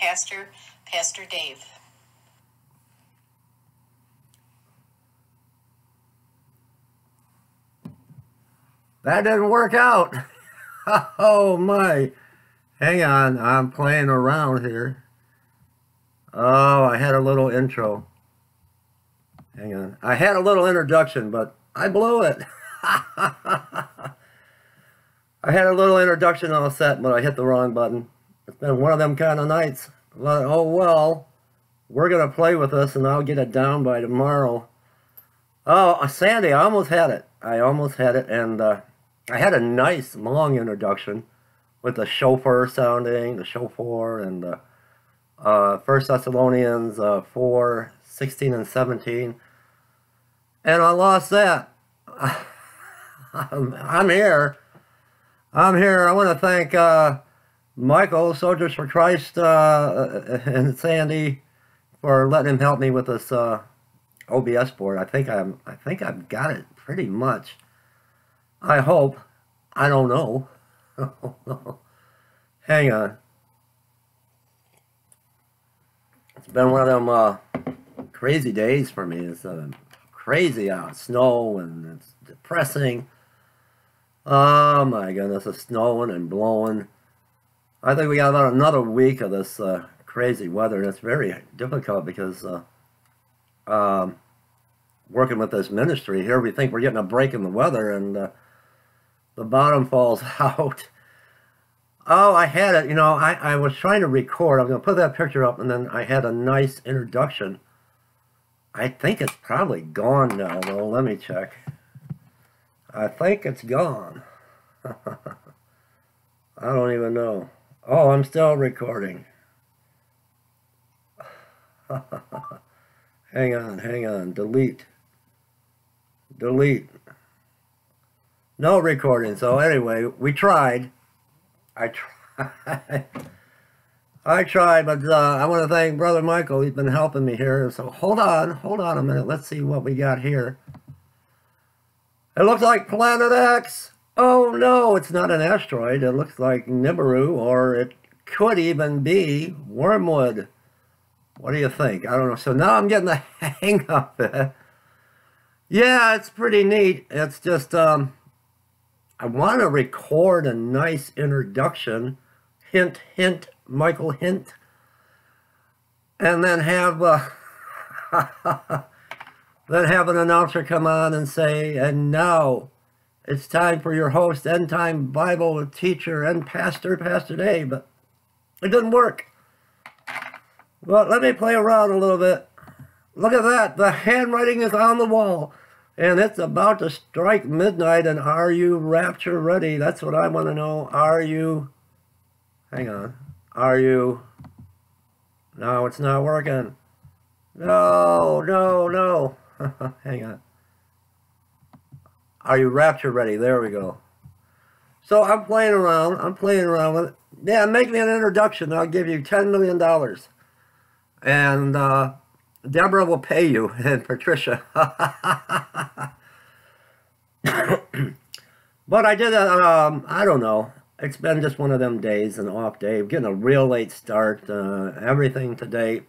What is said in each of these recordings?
Pastor Dave. That didn't work out. Oh my. Hang on, I'm playing around here. Oh, I had a little intro. Hang on. I had a little introduction, but I blew it. I had a little introduction all set, but I hit the wrong button. It's been one of them kind of nights. But, oh well, we're going to play with this, and I'll get it down by tomorrow. Oh, Sandy, I almost had it. And I had a nice long introduction with the chauffeur sounding, the chauffeur, and the 1 Thessalonians 4, 16 and 17. And I lost that. I'm here. I want to thank Michael, Soldiers for Christ, and Sandy for letting him help me with this OBS board. I think I've got it pretty much. I hope. I don't know. Hang on. It's been one of them crazy days for me. It's crazy out. Snow, and it's depressing. Oh my goodness, it's snowing and blowing. I think we got about another week of this crazy weather, and it's very difficult because working with this ministry here, we think we're getting a break in the weather, and the bottom falls out. Oh, I had it. You know, I was trying to record. I'm going to put that picture up, and then I had a nice introduction. I think it's probably gone now, though. Let me check. I think it's gone. I don't even know. Oh, I'm still recording. Hang on. Delete. No recording. So anyway, we tried. I tried, but I want to thank Brother Michael. He's been helping me here. So hold on a minute. Let's see what we got here. It looks like Planet X. Oh no, it's not an asteroid. It looks like Nibiru, or it could even be Wormwood. What do you think? I don't know. So now I'm getting the hang of it. Yeah, it's pretty neat. It's just, I want to record a nice introduction. Hint, hint, Michael, hint. And then have, an announcer come on and say, and now it's time for your host, end-time Bible teacher and pastor, Pastor Dave. But it didn't work. Well, let me play around a little bit. Look at that. The handwriting is on the wall. And it's about to strike midnight. And are you rapture ready? That's what I want to know. Are you... Hang on. Are you... No, it's not working. No. Hang on. Are you rapture ready? There we go. So I'm playing around with it. Yeah, make me an introduction. I'll give you $10 million. And Deborah will pay you, and Patricia. But I did I don't know. It's been just one of them days, an off day. Getting a real late start. Everything today.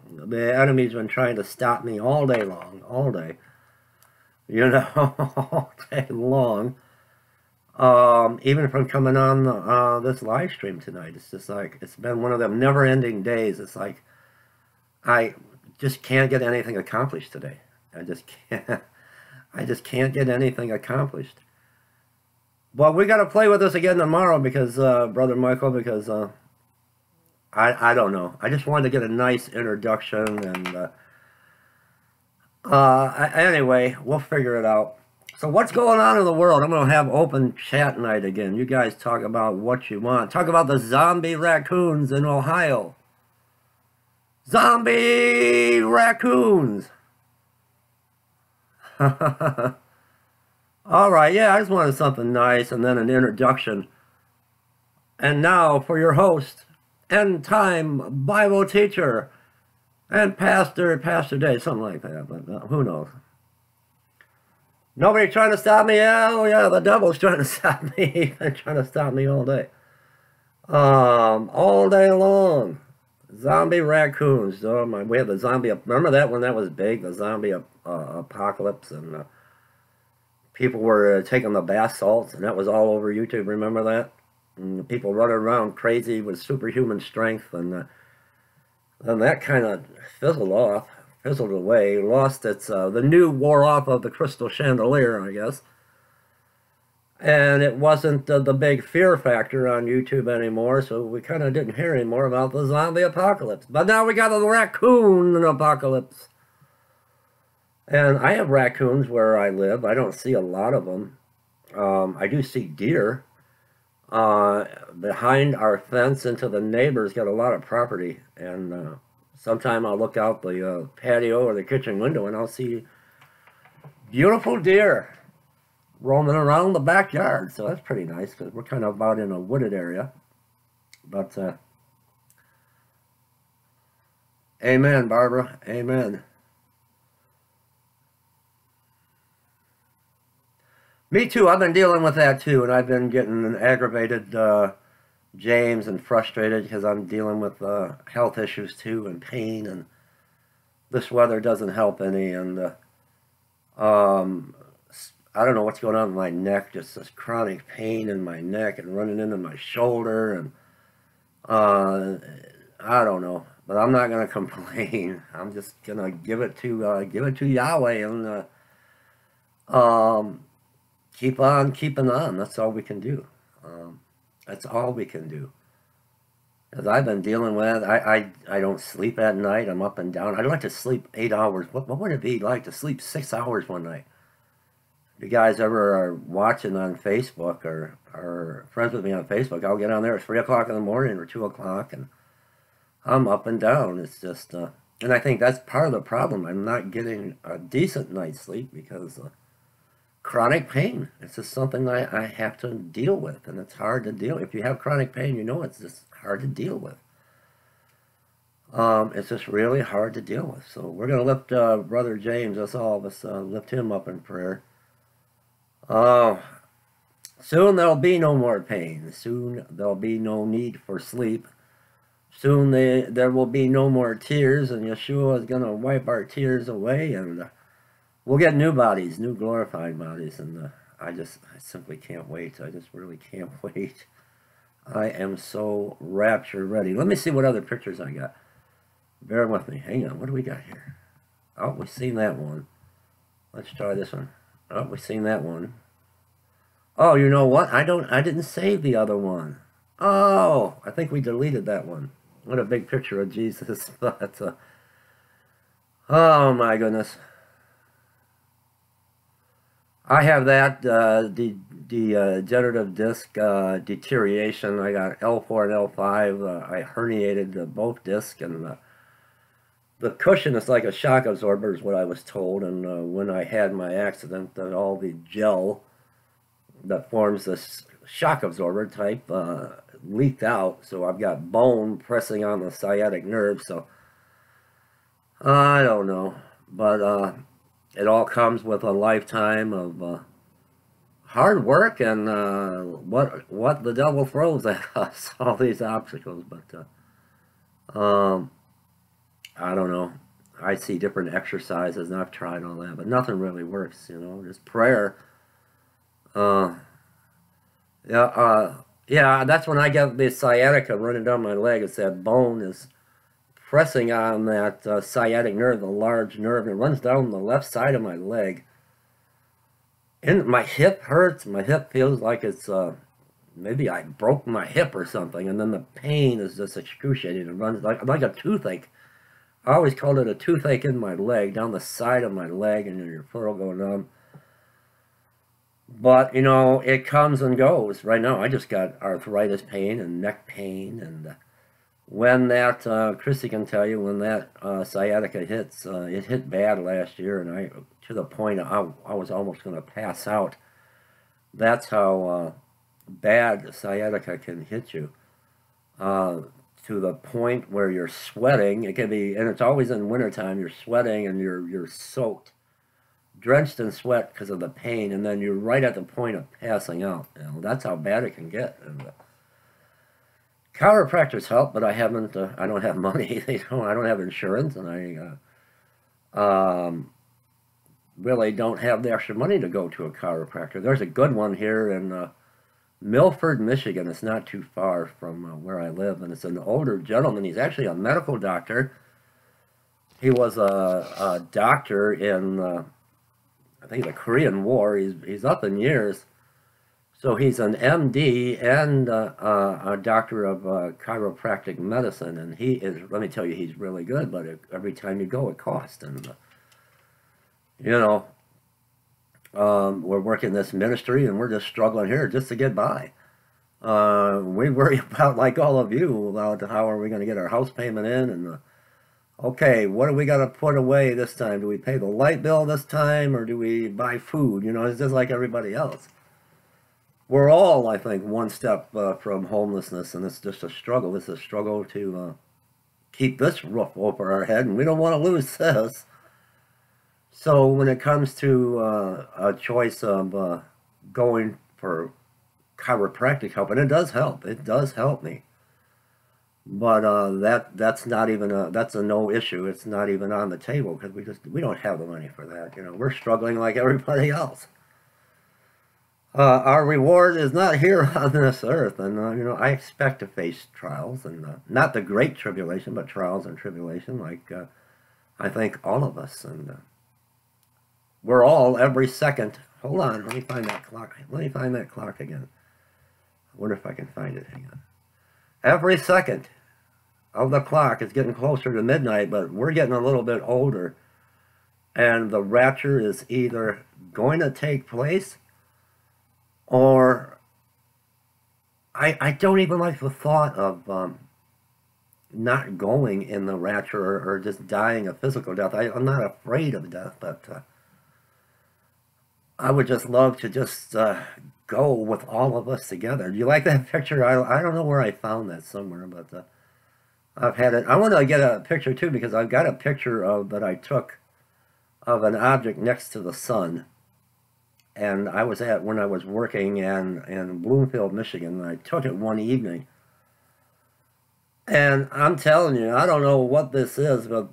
The enemy's been trying to stop me all day long. All day. You know, all day long. Even from coming on this live stream tonight. It's just like, it's been one of them never-ending days. It's like, I just can't get anything accomplished today. I just can't get anything accomplished. But we got to play with this again tomorrow because, Brother Michael, because I don't know. I just wanted to get a nice introduction, and anyway, we'll figure it out. So what's going on in the world? I'm going to have open chat night again. You guys talk about what you want. Talk about the zombie raccoons in Ohio. Zombie raccoons. All right, yeah, I just wanted something nice and then an introduction. And now for your host, end-time Bible teacher and Pastor Dave, something like that, but who knows. Nobody trying to stop me? Oh yeah, the devil's trying to stop me. He's been trying to stop me all day. All day long. Zombie raccoons. Oh my, we had the zombie. Remember that when that was big, the zombie apocalypse, and people were taking the bath salts, and that was all over YouTube. Remember that? And people running around crazy with superhuman strength, and then that kind of fizzled away, lost its. The new wore off of the crystal chandelier, I guess. And it wasn't the big fear factor on YouTube anymore, so we kind of didn't hear any more about the zombie apocalypse. But now we got the raccoon apocalypse. And I have raccoons where I live. I don't see a lot of them. I do see deer. Behind our fence into the neighbors got a lot of property. And sometime I'll look out the patio or the kitchen window and I'll see beautiful deer roaming around the backyard, so that's pretty nice because we're kind of out in a wooded area. But amen, Barbara, amen. Me too. I've been dealing with that too, and I've been getting aggravated, James, and frustrated because I'm dealing with health issues too and pain, and this weather doesn't help any. And I don't know what's going on with my neck, just this chronic pain in my neck and running into my shoulder, and I don't know, but I'm not going to complain. I'm just going to give it to Yahweh and keep on keeping on. That's all we can do. That's all we can do. As I've been dealing with, I don't sleep at night. I'm up and down. I'd like to sleep 8 hours. What would it be like to sleep 6 hours one night? If you guys ever are watching on Facebook or are friends with me on Facebook, I'll get on there at 3 o'clock in the morning or 2 o'clock, and I'm up and down. It's just, and I think that's part of the problem. I'm not getting a decent night's sleep because chronic pain. It's just something I have to deal with, and it's hard to deal. If you have chronic pain, you know it's just hard to deal with. It's just really hard to deal with. So we're going to lift Brother James, us all of us, lift him up in prayer. Soon there'll be no more pain. Soon there'll be no need for sleep. Soon there will be no more tears, and Yeshua is going to wipe our tears away, and we'll get new bodies, new glorified bodies, and I simply can't wait. I just really can't wait. I am so rapture ready. Let me see what other pictures I got. Bear with me. Hang on. What do we got here? Oh, we've seen that one. Let's try this one. Oh, we've seen that one. Oh, you know what? I didn't save the other one. Oh, I think we deleted that one. What a big picture of Jesus. But, oh my goodness. I have that degenerative disc deterioration. I got L4 and L5. I herniated both discs, and the cushion is like a shock absorber, is what I was told. And when I had my accident, that all the gel that forms this shock absorber type leaked out. So I've got bone pressing on the sciatic nerve. So I don't know, but it all comes with a lifetime of hard work and what the devil throws at us, all these obstacles. But I don't know. I see different exercises, and I've tried all that, but nothing really works, you know, just prayer. Yeah, that's when I get the sciatica running down my leg. It's that bone is pressing on that sciatic nerve, the large nerve, and it runs down the left side of my leg. And my hip hurts. My hip feels like it's, maybe I broke my hip or something, and then the pain is just excruciating. It runs like a toothache. I always called it a toothache in my leg, down the side of my leg, and your foot will go numb. But, you know, it comes and goes. Right now, I just got arthritis pain and neck pain, and when that, Christy can tell you, when that sciatica hits, it hit bad last year, and to the point I was almost going to pass out. That's how bad sciatica can hit you. To the point where you're sweating. It can be, and it's always in wintertime, you're sweating and you're soaked, drenched in sweat because of the pain, and then you're right at the point of passing out. You know, that's how bad it can get. And chiropractors help, but I haven't. I don't have money. I don't have insurance, and really don't have the extra money to go to a chiropractor. There's a good one here in Milford, Michigan. It's not too far from where I live, and it's an older gentleman. He's actually a medical doctor. He was a doctor in, I think, the Korean War. He's up in years. So he's an MD and a doctor of chiropractic medicine, and he is, let me tell you, he's really good, but every time you go, it costs. And, you know, we're working this ministry, and we're just struggling here just to get by. We worry about, like all of you, about how are we going to get our house payment in, and okay, what do we got to put away this time? Do we pay the light bill this time, or do we buy food? You know, it's just like everybody else. We're all, I think, one step from homelessness, and it's just a struggle. It's a struggle to keep this roof over our head, and we don't want to lose this. So when it comes to a choice of going for chiropractic help, and it does help me. But that's not even that's a no issue. It's not even on the table because we don't have the money for that. You know, we're struggling like everybody else. Our reward is not here on this earth, and you know, I expect to face trials, and not the great tribulation, but trials and tribulation, like I think all of us, and we're all every second. Hold on, let me find that clock. Let me find that clock again. I wonder if I can find it. Hang on. Every second of the clock is getting closer to midnight, but we're getting a little bit older, and the rapture is either going to take place, or I don't even like the thought of not going in the rapture, or just dying a physical death. I'm not afraid of death, but I would just love to just go with all of us together. Do you like that picture? I don't know where I found that somewhere, but I've had it. I want to get a picture too, because I've got a picture that I took of an object next to the sun. And I was when I was working in Bloomfield, Michigan, and I took it one evening. And I'm telling you, I don't know what this is, but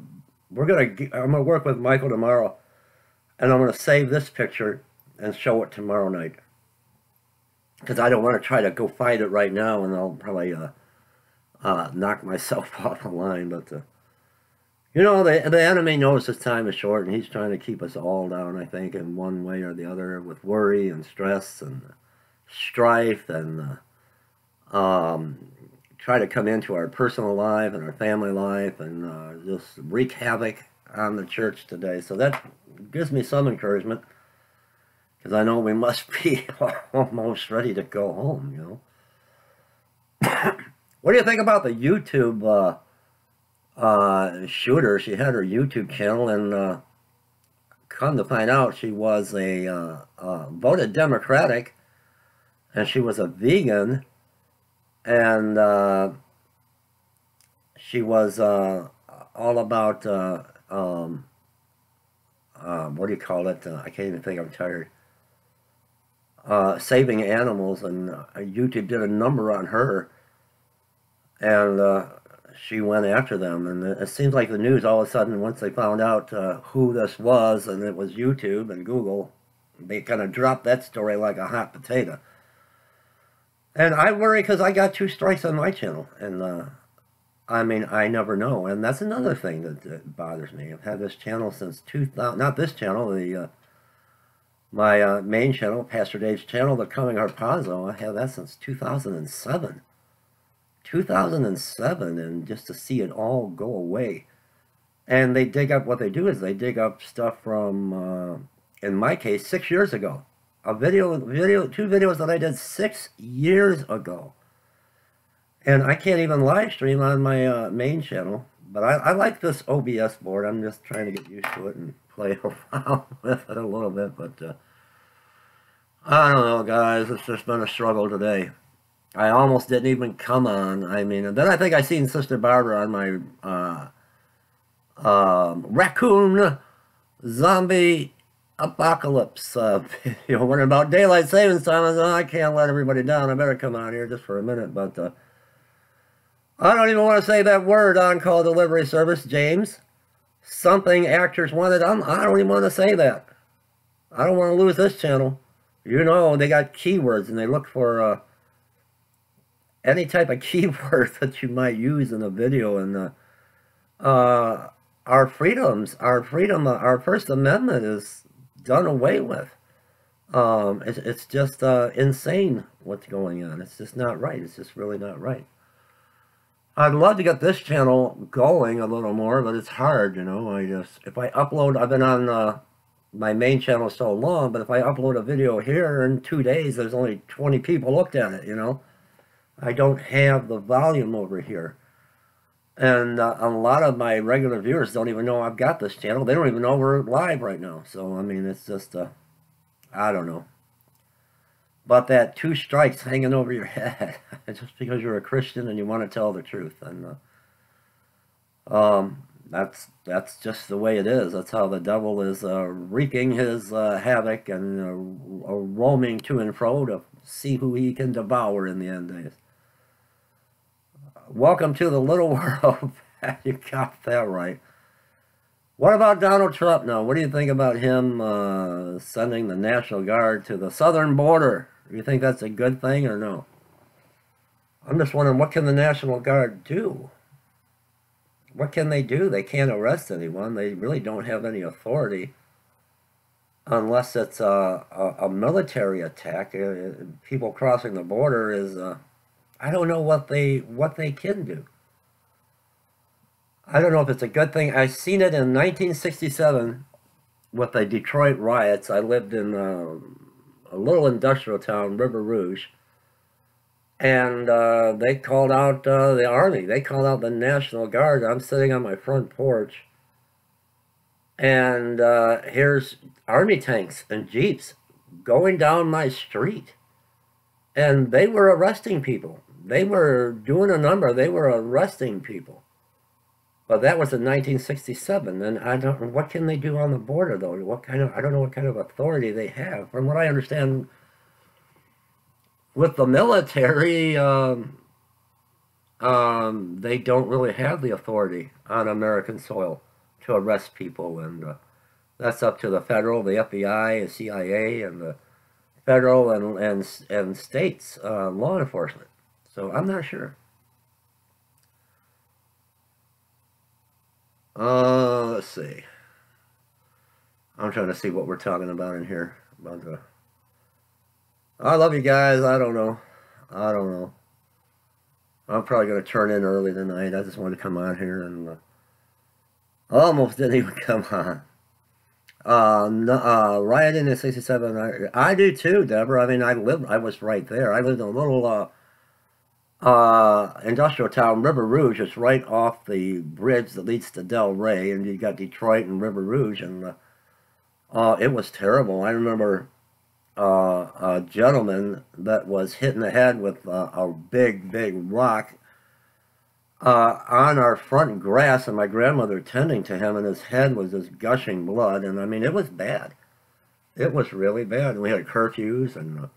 I'm gonna work with Michael tomorrow, and I'm gonna save this picture and show it tomorrow night. Because I don't want to try to go find it right now, and I'll probably knock myself off the line. But you know, the enemy knows his time is short, and he's trying to keep us all down, I think, in one way or the other, with worry and stress and strife, and try to come into our personal life and our family life, and just wreak havoc on the church today. So that gives me some encouragement, because I know we must be almost ready to go home, you know. What do you think about the YouTube shooter? She had her YouTube channel, and come to find out, she was a voted Democratic, and she was a vegan, and she was all about what do you call it? I can't even think. I'm tired. Saving animals, and YouTube did a number on her, and she went after them. And it seems like the news, all of a sudden, once they found out who this was, and it was YouTube and Google, they kind of dropped that story like a hot potato. And I worry, because I got 2 strikes on my channel, and I mean, I never know. And that's another thing that bothers me. I've had this channel since 2000, not this channel, my main channel, Pastor Dave's channel, The Coming Harpazo. I have that since 2007. 2007, and just to see it all go away. And they dig up, what they do is they dig up stuff from, in my case, 6 years ago. Two videos that I did 6 years ago. And I can't even live stream on my main channel. But I like this OBS board. I'm just trying to get used to it and play around with it a little bit. But I don't know, guys. It's just been a struggle today. I almost didn't even come on. I mean, and then I think I seen Sister Barbara on my raccoon zombie apocalypse video, wondering about daylight savings time. I said, oh, I can't let everybody down. I better come out here just for a minute. But I don't even want to say that word, on-call delivery service, James. Something actors wanted. I don't even want to say that. I don't want to lose this channel. You know, they got keywords and they look for any type of keyword that you might use in a video. And our freedoms, our First Amendment is done away with. It's just insane what's going on. It's just not right. It's just really not right. I'd love to get this channel going a little more, but it's hard, you know. If I upload, I've been on my main channel so long, but if I upload a video here in 2 days, there's only 20 people looked at it, you know. I don't have the volume over here. And a lot of my regular viewers don't even know I've got this channel. They don't even know we're live right now. So, I mean, it's just, I don't know. But that 2 strikes hanging over your head, just because you're a Christian and you want to tell the truth. And that's just the way it is. That's how the devil is wreaking his havoc and roaming to and fro to see who he can devour in the end days. Welcome to the little world. You got that right. What about Donald Trump now? What do you think about him sending the National Guard to the southern border? Do you think that's a good thing or no? I'm just wondering, what can the National Guard do? What can they do? They can't arrest anyone. They really don't have any authority unless it's a military attack. People crossing the border is, I don't know what they can do. I don't know if it's a good thing. I seen it in 1967 with the Detroit riots. I lived in a little industrial town, River Rouge, and they called out the Army. They called out the National Guard. I'm sitting on my front porch, and here's Army tanks and Jeeps going down my street, and they were arresting people. They were doing a number. They were arresting people. But that was in 1967, and I don't know, what can they do on the border, though? I don't know what kind of authority they have. From what I understand, with the military, they don't really have the authority on American soil to arrest people, and that's up to the federal, the FBI, the CIA, and the federal and states law enforcement. So I'm not sure. Let's see. I'm trying to see what we're talking about in here. I love you guys. I don't know. I'm probably going to turn in early tonight. I just wanted to come on here and almost didn't even come on. Rioting in 67. I do too, Deborah. I mean, I was right there. I lived in a little industrial town, River Rouge. It's right off the bridge that leads to Del Rey, and you got Detroit and River Rouge, and it was terrible. I remember a gentleman that was hit in the head with a big rock on our front grass, and my grandmother tending to him, and his head was just gushing blood, and I mean, it was bad. It was really bad. And we had curfews and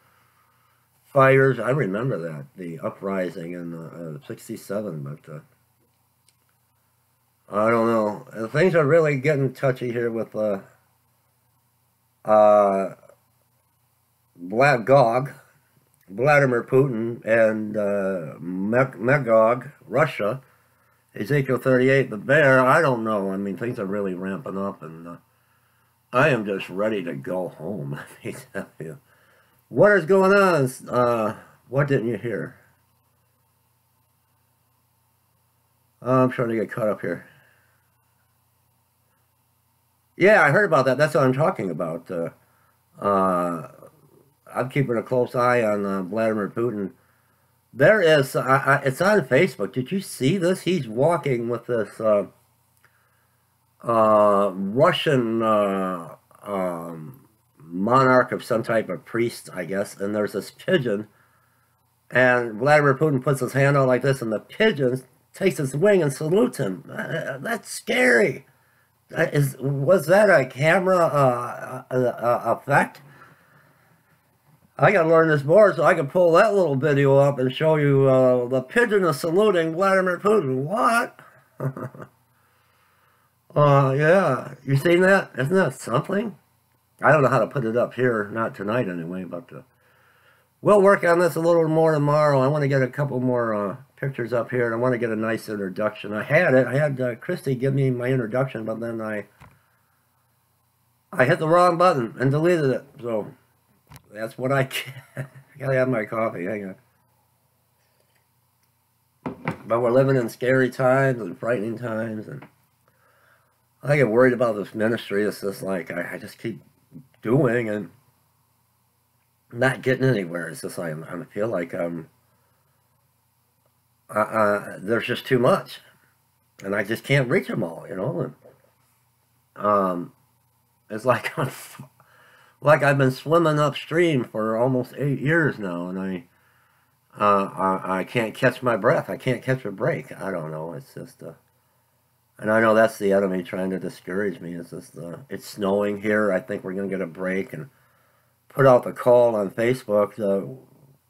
fires. I remember that, the uprising in 67, but I don't know. Things are really getting touchy here with Vladimir Putin, and Magog, Russia, Ezekiel 38, the bear. I don't know. I mean, things are really ramping up, and I am just ready to go home. Let me tell you. What is going on? What didn't you hear? I'm trying to get caught up here. Yeah, I heard about that. That's what I'm talking about. I'm keeping a close eye on Vladimir Putin. There is, it's on Facebook. Did you see this? He's walking with this Russian monarch of some type of priest, I guess, and there's this pigeon, and Vladimir Putin puts his hand out like this, and the pigeon takes his wing and salutes him. That's scary. Was that a camera effect? I gotta learn this board so I can pull that little video up and show you the pigeon is saluting Vladimir Putin. What? Yeah. You seen that? Isn't that something? I don't know how to put it up here. Not tonight anyway, but we'll work on this a little more tomorrow. I want to get a couple more pictures up here, and I want to get a nice introduction. I had Christy give me my introduction, but then I hit the wrong button and deleted it. So that's what I get. I gotta have my coffee. Hang on. But we're living in scary times and frightening times, and I get worried about this ministry. It's just like I just keep doing and not getting anywhere. It's just like I feel like there's just too much, and I just can't reach them all, you know. And it's like I've been swimming upstream for almost 8 years now, and I can't catch my breath. I can't catch a break. I don't know. It's just and I know that's the enemy trying to discourage me. It's just it's snowing here. I think we're gonna get a break, and put out the call on Facebook to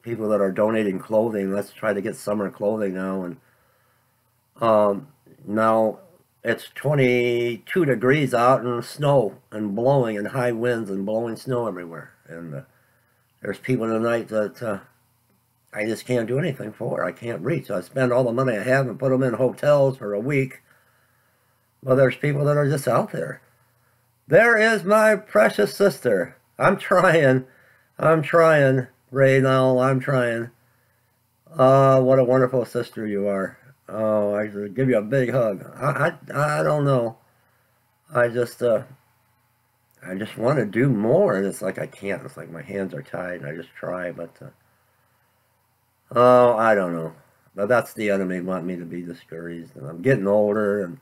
people that are donating clothing. Let's try to get summer clothing now. And now it's 22 degrees out and snow and blowing and high winds and blowing snow everywhere. And there's people tonight that I just can't do anything for. I can't reach. I spend all the money I have and put them in hotels for a week. Well, there's people that are just out there. There is my precious sister. I'm trying, Ray, now, I'm trying. What a wonderful sister you are. Oh, I should give you a big hug. I don't know. I just want to do more, and it's like I can't. It's like my hands are tied, and I just try, but, oh, I don't know. But that's the enemy want me to be discouraged, and I'm getting older, and,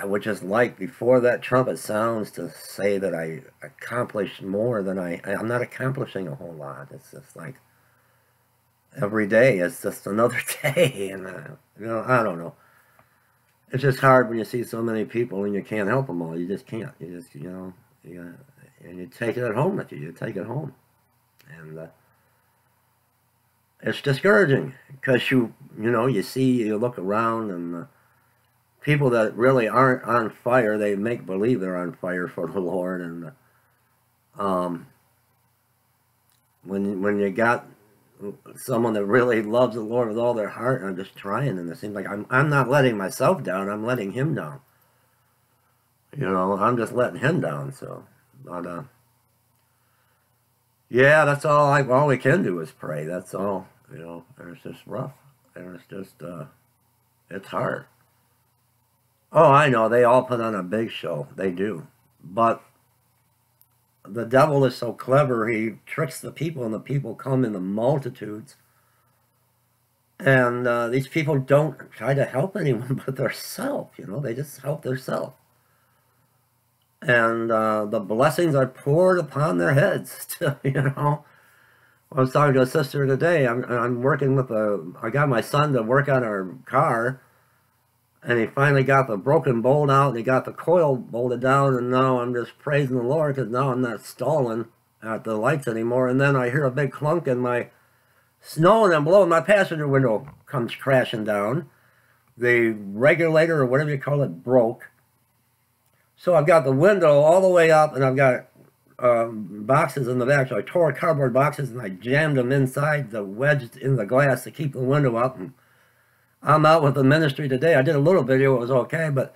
I would just like, before that trumpet sounds, to say that I accomplished more than I'm not accomplishing a whole lot. It's just like, every day is just another day, and, you know, I don't know. It's just hard when you see so many people and you can't help them all. You just can't. You just, you know, and you take it at home with you. You take it home. And it's discouraging, because you know, you look around, and people that really aren't on fire, they make believe they're on fire for the Lord. And when you got someone that really loves the Lord with all their heart, and I'm just trying, and it seems like I'm not letting myself down, I'm letting him down. You know, I'm just letting him down. So, but yeah, that's all we can do is pray. That's all, you know. And it's just rough, and it's just it's hard. Oh, I know, they all put on a big show. They do. But the devil is so clever, he tricks the people, and the people come in the multitudes. And these people don't try to help anyone but themselves, you know. They just help themselves. And the blessings are poured upon their heads, you know. I was talking to a sister today. I'm working with I got my son to work on our car, and he finally got the broken bolt out, and he got the coil bolted down, and now I'm just praising the Lord, because now I'm not stalling at the lights anymore. And then I hear a big clunk, and my snowing and blowing, my passenger window comes crashing down. The regulator, or whatever you call it, broke. So I've got the window all the way up, and I've got boxes in the back. So I tore cardboard boxes, and I jammed them inside, wedged in the glass to keep the window up. And I'm out with the ministry today. I did a little video. It was okay, but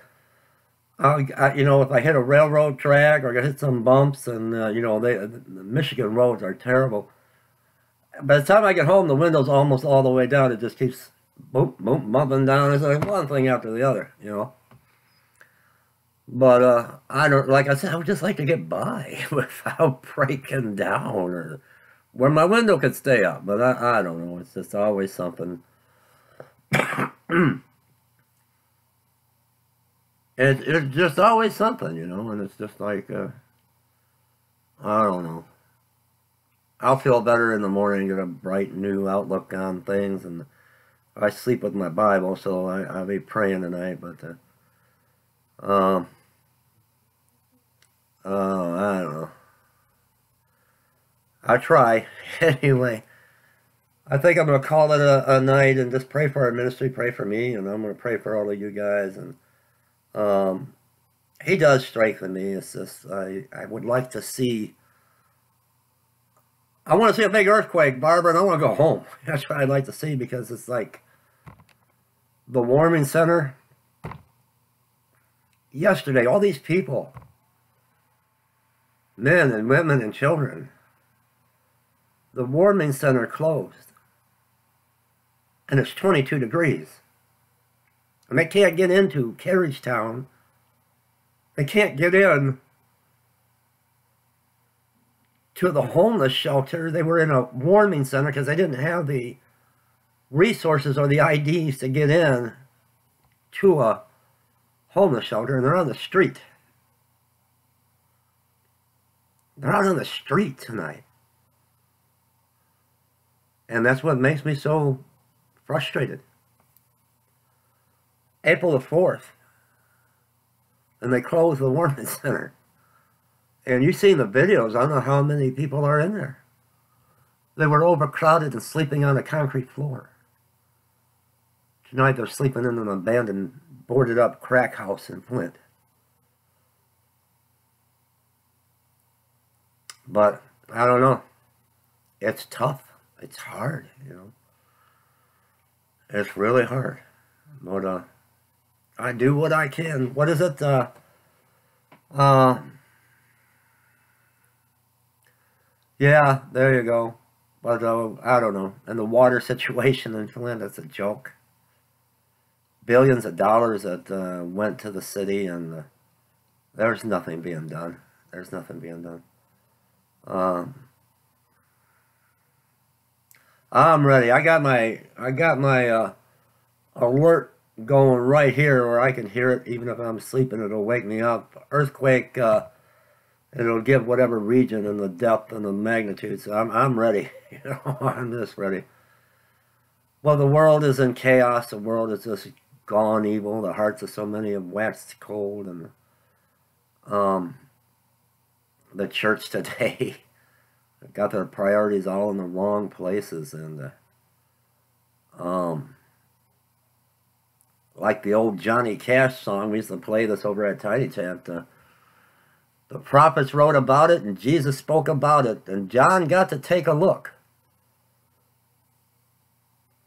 you know, if I hit a railroad track or I hit some bumps, and you know, the Michigan roads are terrible. By the time I get home, the window's almost all the way down. It just keeps boom, boom, bumping down. It's like one thing after the other, you know. But I don't, like I said, I would just like to get by without breaking down, or where my window could stay up. But I don't know. It's just always something. It's just always something, you know. And it's just like, I don't know. I'll feel better in the morning, get a bright new outlook on things. And I sleep with my Bible, so I'll be praying tonight. But I don't know. I try. Anyway, I think I'm going to call it a night and just pray for our ministry, pray for me, and I'm going to pray for all of you guys. And he does strengthen me. It's just, I would like to see, I want to see a big earthquake, Barbara, and I want to go home. That's what I'd like to see, because it's like the warming center. Yesterday, all these people, men and women and children, the warming center closed. And it's 22 degrees. And they can't get into Carriagetown. They can't get in to the homeless shelter. They were in a warming center because they didn't have the resources or the IDs to get in to a homeless shelter, and they're on the street. They're out on the street tonight. And that's what makes me so frustrated. April the 4th, and they closed the warming center. And you've seen the videos. I don't know how many people are in there. They were overcrowded and sleeping on a concrete floor. Tonight they're sleeping in an abandoned, boarded up crack house in Flint. But I don't know. It's tough. It's hard, you know. It's really hard. But I do what I can. What is it? Yeah, there you go. But I don't know. And the water situation in Flint, it's a joke. Billions of dollars that went to the city, and there's nothing being done. There's nothing being done. I'm ready. I got my alert going right here where I can hear it. Even if I'm sleeping, it'll wake me up. Earthquake, it'll give whatever region and the depth and the magnitude. So I'm ready. You know, I'm just ready. Well, the world is in chaos. The world is just gone evil. The hearts of so many have waxed cold, and the church today got their priorities all in the wrong places. And like the old Johnny Cash song, we used to play this over at Tidy Chat. The prophets wrote about it, and Jesus spoke about it, and John got to take a look.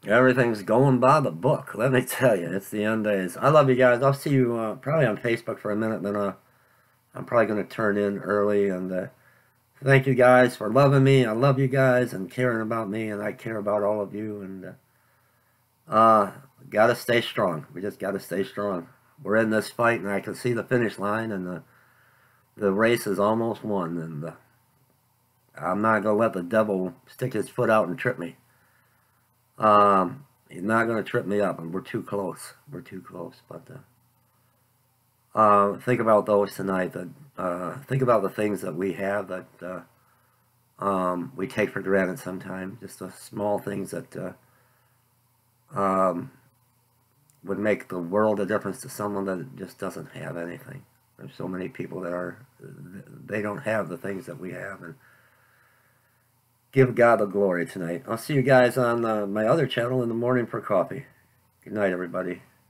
Everything's going by the book. Let me tell you, it's the end days. I love you guys. I'll see you probably on Facebook for a minute, then I'm probably going to turn in early. And thank you guys for loving me. I love you guys and caring about me, and I care about all of you. And got to stay strong. We just got to stay strong. We're in this fight, and I can see the finish line, and the race is almost won. And I'm not going to let the devil stick his foot out and trip me. He's not going to trip me up, and we're too close. We're too close. But think about those tonight. Think about the things that we have that we take for granted sometimes. Just the small things that would make the world a difference to someone that just doesn't have anything. There's so many people that they don't have the things that we have, and give God the glory tonight. I'll see you guys on my other channel in the morning for coffee. Good night, everybody.